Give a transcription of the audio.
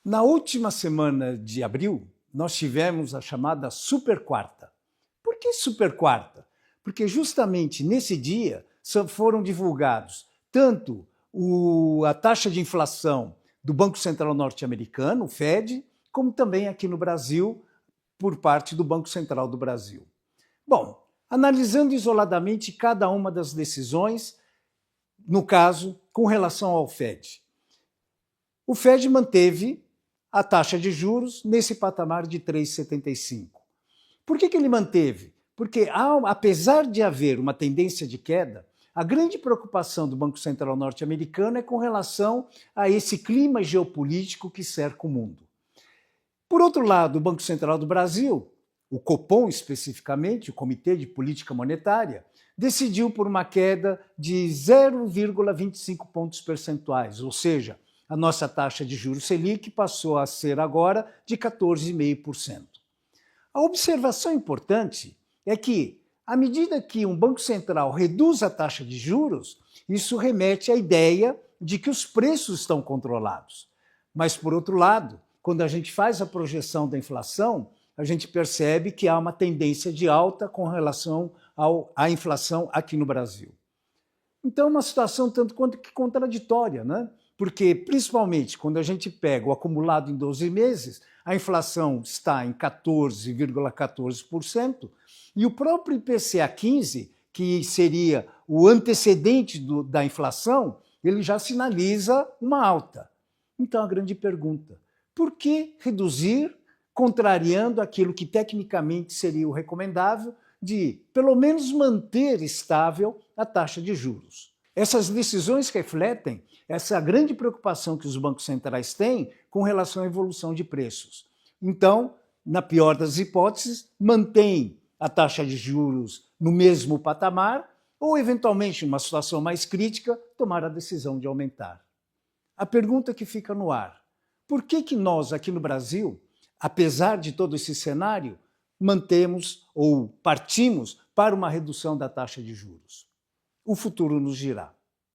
Na última semana de abril, nós tivemos a chamada Super Quarta. Por que Super Quarta? Porque justamente nesse dia foram divulgados tanto a taxa de inflação do Banco Central norte-americano, o Fed, como também aqui no Brasil, por parte do Banco Central do Brasil. Bom, analisando isoladamente cada uma das decisões, no caso, com relação ao Fed. O Fed manteve a taxa de juros nesse patamar de 3,75. Por que ele manteve? Porque, apesar de haver uma tendência de queda, a grande preocupação do Banco Central norte-americano é com relação a esse clima geopolítico que cerca o mundo. Por outro lado, o Banco Central do Brasil, o Copom especificamente, o Comitê de Política Monetária, decidiu por uma queda de 0,25 pontos percentuais, ou seja, a nossa taxa de juros Selic passou a ser agora de 14,5%. A observação importante é que, à medida que um Banco Central reduz a taxa de juros, isso remete à ideia de que os preços estão controlados. Mas, por outro lado, quando a gente faz a projeção da inflação, a gente percebe que há uma tendência de alta com relação à inflação aqui no Brasil. Então, é uma situação tanto quanto que contraditória, né? Porque, principalmente, quando a gente pega o acumulado em 12 meses, a inflação está em 14,14%, e o próprio IPCA 15, que seria o antecedente da inflação, ele já sinaliza uma alta. Então, a grande pergunta: por que reduzir, contrariando aquilo que tecnicamente seria o recomendável de, pelo menos, manter estável a taxa de juros? Essas decisões refletem essa grande preocupação que os bancos centrais têm com relação à evolução de preços. Então, na pior das hipóteses, mantém a taxa de juros no mesmo patamar ou, eventualmente, numa situação mais crítica, tomar a decisão de aumentar. A pergunta que fica no ar: por que nós, aqui no Brasil, apesar de todo esse cenário, mantemos ou partimos para uma redução da taxa de juros? O futuro nos dirá.